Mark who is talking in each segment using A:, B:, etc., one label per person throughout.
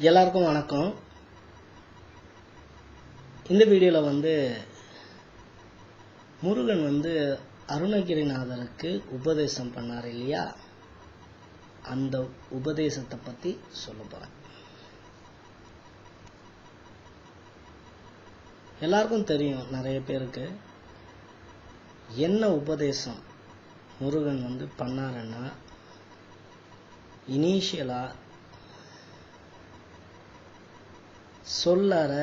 A: எல்லாருக்கும் வணக்கம். இந்த வீடியோவில் முருகன் அருணகிரிநாதருக்கு உபதேசம் பண்ணார் இல்லையா, அந்த உபதேசத்தை பற்றி சொல்ல போகிறேன். எல்லாருக்கும் தெரியும், நிறைய பேருக்கு என்ன உபதேசம் முருகன் பண்ணாருன்னா, இனிஷியலாக சொல்லற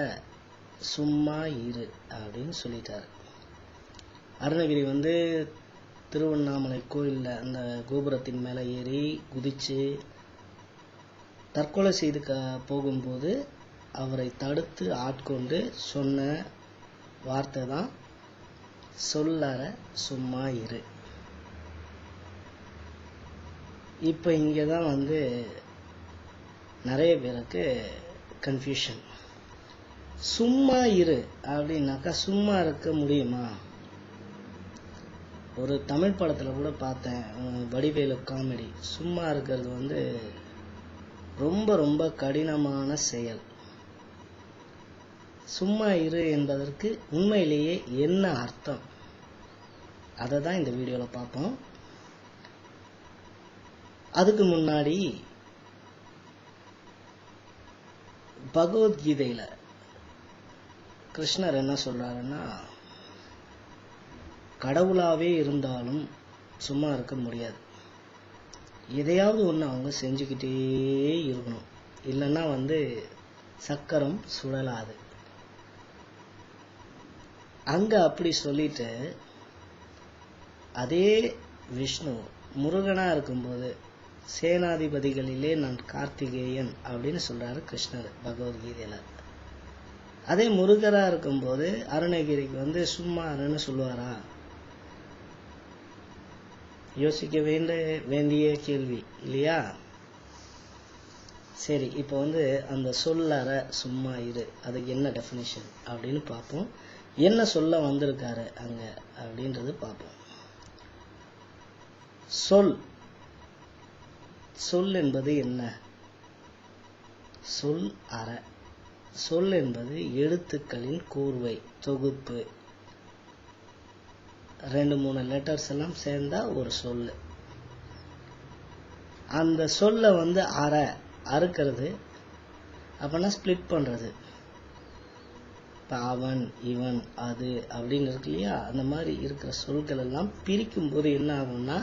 A: சும்மா இரு அப்படின்னு சொல்லிட்டார். அருணகிரி திருவண்ணாமலை கோயிலில் அந்த கோபுரத்தின் மேலே ஏறி குதித்து தற்கொலை செய்து போகும்போது அவரை தடுத்து ஆட்கொண்டு சொன்ன வார்த்தை தான் சொல்லற சும்மா இரு. இப்போ இங்கே தான் நிறைய பேருக்கு கன்ஃபியூஷன். சும்மா இரு அப்படின்னாக்கா சும்மா இருக்க முடியுமா? ஒரு தமிழ் படத்தில் கூட பார்த்தேன், வடிவேலு காமெடி. சும்மா இருக்கிறது ரொம்ப ரொம்ப கடினமான செயல். சும்மா இரு என்பதற்கு உண்மையிலேயே என்ன அர்த்தம், அதை தான் இந்த வீடியோவில் பார்ப்போம். அதுக்கு முன்னாடி பகவத்கீதையில் கிருஷ்ணர் என்ன சொல்றாருன்னா, கடவுளாவே இருந்தாலும் சும்மா இருக்க முடியாது. எதையாவது ஒன்று அவங்க செஞ்சுக்கிட்டே இருக்கணும், இல்லைன்னா சக்கரம் சுழலாது. அங்க அப்படி சொல்லிட்டு அதே விஷ்ணு முருகனா இருக்கும்போது சேனாதிபதிகளிலே நான் கார்த்திகேயன் அப்படின்னு சொல்றாரு கிருஷ்ணர் பகவத்கீதையில. அதே முருகரா இருக்கும்போது அருணகிரிக்கு சும்மா இருன்னு சொல்லுவாரா? யோசிக்க வேண்டிய கேள்வி இல்லையா? சரி, இப்போ அந்த சொல்லற சும்மா இரு அதுக்கு என்ன டெஃபினிஷன் அப்படின்னு பார்ப்போம். என்ன சொல்ல வந்திருக்காரு அங்க அப்படின்றது பார்ப்போம். சொல் என்பது என்ன? சொல் அற. சொல் என்பது எழுத்துக்களின் கூர்வை, தொகுப்பு. 2-3 லெட்டர்ஸ் எல்லாம் சேர்ந்தா ஒரு சொல். அந்த சொல்ல அறுக்கிறது அப்படின்னா ஸ்பிளிட் பண்றது. இப்போ அவன், இவன், அது அப்படின்னு இருக்கு இல்லையா, அந்த மாதிரி இருக்கிற சொற்கள் எல்லாம் பிரிக்கும் போது என்ன ஆகும்னா,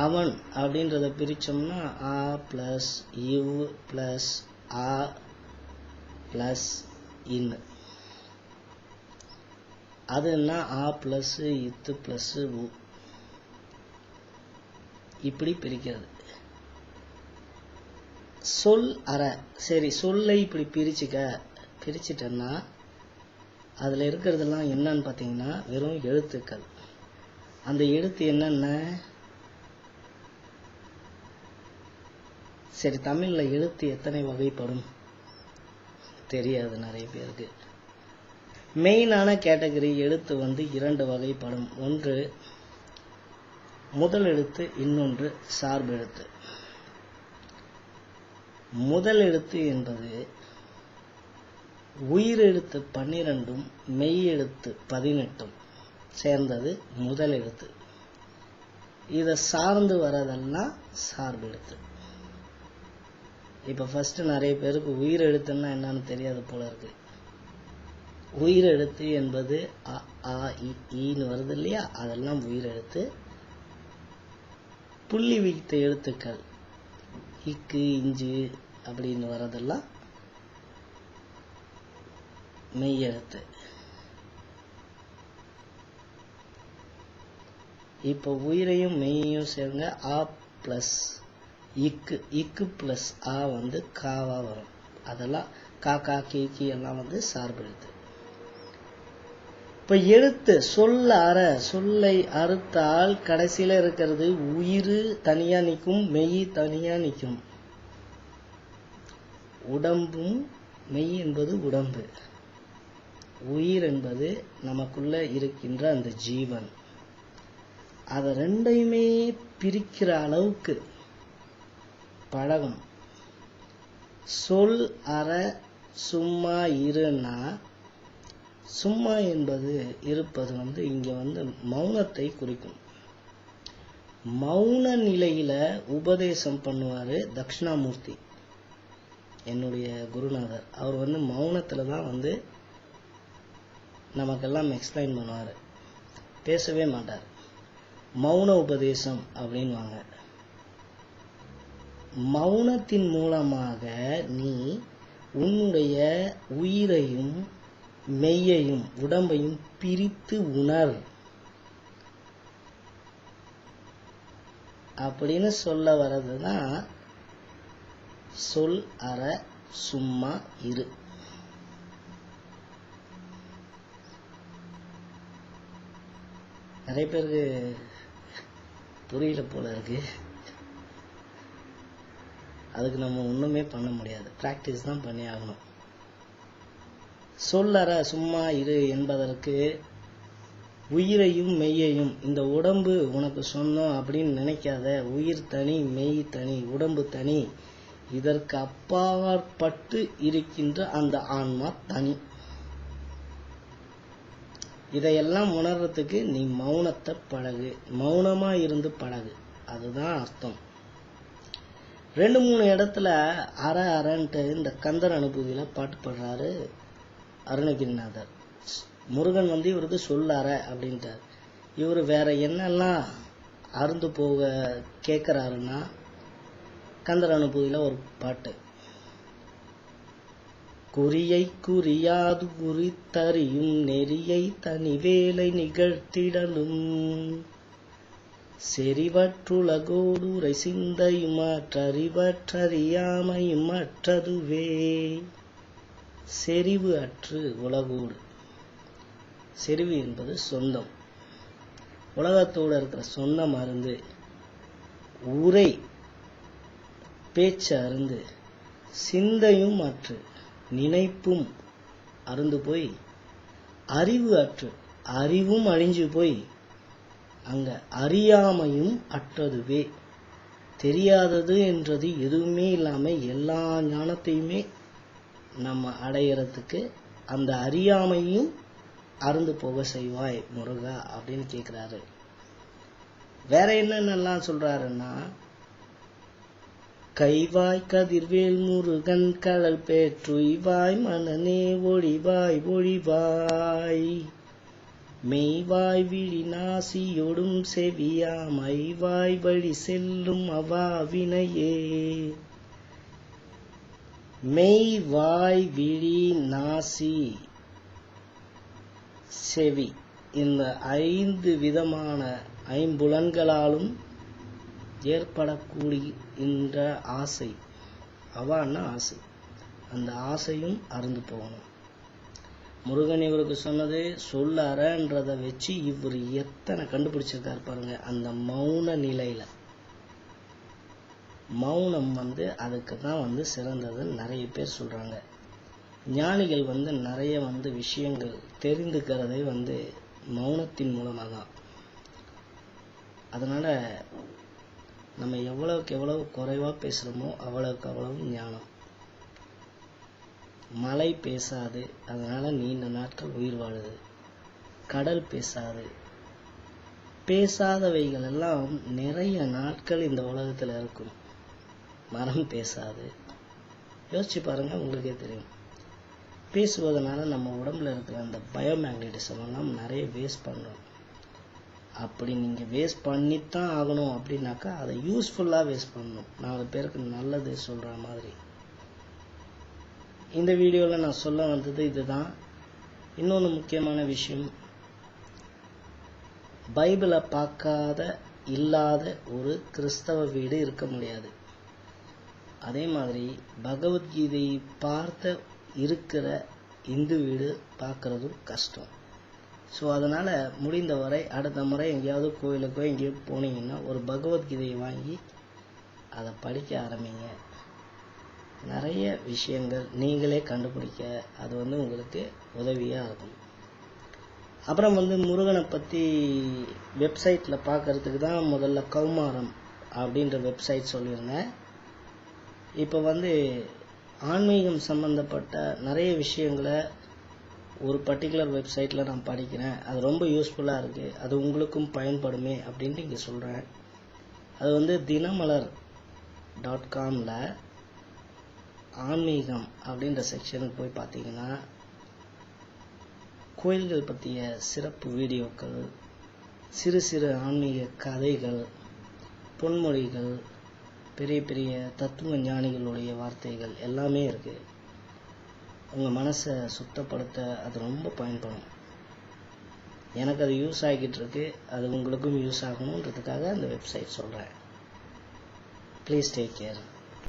A: அவன் அப்படின்றத பிரிச்சோம்னா ஆ பிளஸ் இவ் பிளஸ் ஆ பிளஸ் இன். அதுன்னா ஆ பிளஸ் இத்து பிளஸ் உ, இப்படி பிரிக்கிறது. சொல் அற. சரி, சொல்லை இப்படி பிரிச்சுட்டேன்னா அதுல இருக்கிறதெல்லாம் என்னன்னு பார்த்தீங்கன்னா வெறும் எழுத்துக்கள். அந்த எழுத்து என்னென்ன? சரி, தமிழ்ல எழுத்து எத்தனை வகைப்படும் தெரியாது நிறைய பேருக்கு. மெயினான கேட்டகரி எழுத்து 2 வகைப்படும். ஒன்று முதல் எழுத்து, இன்னொன்று சார்பு எழுத்து. முதல் எழுத்து என்பது உயிரெழுத்து 12ம் மெய் எழுத்து 18ம் சேர்ந்தது முதல் எழுத்து. இதை சார்ந்து வரதெல்லாம் சார்பு எழுத்து. இப்போ ஃபர்ஸ்ட் நிறைய பேருக்கு உயிர் எழுத்துன்னா என்னன்னு தெரியாது போல இருக்கு. உயிர் எழுத்து என்பது அ ஆ ஈன்னு வருது இல்லையா, அதெல்லாம் உயிர் எழுத்து. புள்ளி வைத்த எழுத்துக்கள் இக்கு, இஞ்சு அப்படின்னு வரதெல்லாம் மெய் எழுத்து. இப்போ உயிரையும் மெய்யையும் சேர்ந்த ஆ பிளஸ் இக்கு பிளஸ் ஆ காவா வரும். அதெல்லாம் காக்கா கீக்கி எல்லாம் சார்பு எழுத்து. இப்ப எழுத்து சொல்லை அறுத்தால் கடைசியில இருக்கிறது உயிர் தனியா நிற்கும், மெய் தனியா நிற்கும். உடம்பும், மெய் என்பது உடம்பு, உயிர் என்பது நமக்குள்ள இருக்கின்ற அந்த ஜீவன். அதை ரெண்டையுமே பிரிக்கிற அளவுக்கு பழகணும். சொல் அற சும்மா இருன்னா, சும்மா என்பது இருப்பது இங்க மௌனத்தை குறிக்கும். மௌன நிலையில உபதேசம் பண்ணுவாரு தட்சிணாமூர்த்தி, என்னுடைய குருநாதர். அவர் மௌனத்துல தான் நமக்கெல்லாம் எக்ஸ்பிளைன் பண்ணுவாரு, பேசவே மாட்டார். மௌன உபதேசம் அப்படின்வாங்க. மௌனத்தின் மூலமாக நீ உன்னுடைய உயிரையும் மெய்யையும் உடம்பையும் பிரித்து உணர் அப்படின்னு சொல்ல வர்றதுதான் சொல் அற சும்மா இரு. நிறைய பேருக்கு புரியல போல இருக்கு. அதுக்கு நம்ம ஒண்ணுமே பண்ண முடியாது, பிராக்டிஸ் தான் பண்ணி ஆகணும். சொல்லற சும்மா இரு என்பதற்கு உயிரையும் மெய்யையும், இந்த உடம்பு உனக்கு சொந்தம் அப்படின்னு நினைக்காத. உயிர் தனி, மெய் தனி, உடம்பு தனி. இதற்கு அப்பாற்பட்டு இருக்கின்ற அந்த ஆன்மா தனி. இதையெல்லாம் உணர்றதுக்கு நீ மௌனத்தை பழகு, மௌனமா இருந்து பழகு, அதுதான் அர்த்தம். 2-3 இடத்துல அற அறன்ட்டு இந்த கந்தர் அனுபூதியில பாட்டு பாடுறாரு அருணகிரிநாதர். முருகன் இவருக்கு சொல் அற அப்படின்ட்டார். இவரு வேற என்னெல்லாம் அருந்து போக கேட்கிறாருன்னா, கந்தர் அனுபூதியில ஒரு பாட்டு, குறியை குறியாது குறித்தறியும் நெறியை தனி வேலை நிகழ்த்திடலும் செறிவற்றுலகோடு உரை சிந்தையும் அறிவற்றறியாமையும் அற்றதுவே. செறிவு அற்று உலகோடு, செறிவு என்பது சொந்தம், உலகத்தோடு இருக்கிற சொந்தம் அருந்து, உரை பேச்சு அருந்து, சிந்தையும் அற்று நினைப்பும் அருந்து போய், அறிவு அற்று அறிவும் அழிஞ்சு போய், அங்க அறியாமையும் அற்றதுவே. தெரியாதது என்றது எதுவுமே இல்லாம எல்லா ஞானத்தையுமே நம்ம அடையறதுக்கு அந்த அறியாமையும் அருந்து போக செய்வாய் முருகா அப்படின்னு கேட்கிறாரு. வேற என்னென்னலாம் சொல்றாருன்னா, கைவாய் கதிர்வேல் முருகன் கடல் பேற்றுய்வாய் மனநே ஒளிவாய் ஒளிவாய் மெய்வாய் விழி நாசியோடும் செவியா மைவாய் வழி செல்லும் அவாவினையே. மெய்வாய் விழி நாசி செவி, இந்த 5 விதமான ஐம்புலன்களாலும் ஏற்படக்கூடிய ஆசை, அவான்னா ஆசை, அந்த ஆசையும் அருந்து போகணும். முருகன் இவருக்கு சொன்னது சொல்ல அறன்றதை வச்சு இவர் எத்தனை கண்டுபிடிச்சிருக்காரு பாருங்க. அந்த மௌன நிலையில, மௌனம் அதுக்கு தான் சிறந்ததுன்னு நிறைய பேர் சொல்றாங்க. ஞானிகள் நிறைய விஷயங்கள் தெரிந்துக்கிறதே மௌனத்தின் மூலமாக தான். அதனால நம்ம எவ்வளவுக்கு எவ்வளவு குறைவா பேசுறோமோ அவ்வளவுக்கு அவ்வளவு ஞானம். மலை பேசாது, அதனால நீண்ட நாட்கள் உயிர் வாழுது. கடல் பேசாது, பேசாதவைகள் எல்லாம் நிறைய நாட்கள் இந்த உலகத்துல இருக்கும். மரம் பேசாது. யோசிச்சு பாருங்க, உங்களுக்கே தெரியும். பேசுவதனால நம்ம உடம்புல இருக்கிற அந்த பயோமேக்னட்டிசம் எல்லாம் நிறைய வேஸ்ட் பண்றோம். அப்படி நீங்க வேஸ்ட் பண்ணித்தான் ஆகணும் அப்படின்னாக்கா அதை யூஸ்ஃபுல்லா வேஸ்ட் பண்ணணும், 4 பேருக்கு நல்லது சொல்ற மாதிரி. இந்த வீடியோல நான் சொல்ல வந்தது இதுதான். இன்னொன்று முக்கியமான விஷயம், பைபிளை பார்க்காத இல்லாத ஒரு கிறிஸ்தவ வீடு இருக்க முடியாது. அதே மாதிரி பகவத்கீதையை பார்த்த இருக்கிற இந்து வீடு பார்க்கறதும் கஷ்டம். ஸோ அதனால முடிந்தவரை அடுத்த முறை எங்கேயாவது கோயிலுக்கோ எங்கேயோ போனீங்கன்னா ஒரு பகவத்கீதையை வாங்கி அதை படிக்க ஆரம்பிங்க. நிறைய விஷயங்கள் நீங்களே கண்டுபிடிக்க அது உங்களுக்கு உதவியாக இருக்கும். அப்புறம் முருகனை பற்றி வெப்சைட்டில் பார்க்கறதுக்கு தான் முதல்ல கௌமாரம் அப்படின்ற வெப்சைட் சொல்லியிருந்தேன். இப்போ ஆன்மீகம் சம்மந்தப்பட்ட நிறைய விஷயங்களை ஒரு பர்டிகுலர் வெப்சைட்டில் நான் படிக்கிறேன், அது ரொம்ப யூஸ்ஃபுல்லாக இருக்குது, அது உங்களுக்கும் பயன்படுமே அப்படின்ட்டு இங்கே சொல்கிறேன். அது வந்து dinamalar.comல ஆன்மீகம் அப்படின்ற செக்ஷனுக்கு போய் பார்த்தீங்கன்னா கோயில்கள் பற்றிய சிறப்பு வீடியோக்கள், சிறு சிறு ஆன்மீக கதைகள், பொன்மொழிகள், பெரிய பெரிய தத்துவ ஞானிகளுடைய வார்த்தைகள் எல்லாமே இருக்குது. உங்கள் மனசை சுத்தப்படுத்த அது ரொம்ப பயன்படும். எனக்கு அது யூஸ் ஆகிட்டு இருக்கு, அது உங்களுக்கும் யூஸ் ஆகணுன்றதுக்காக அந்த வெப்சைட் சொல்கிறேன். Please take care.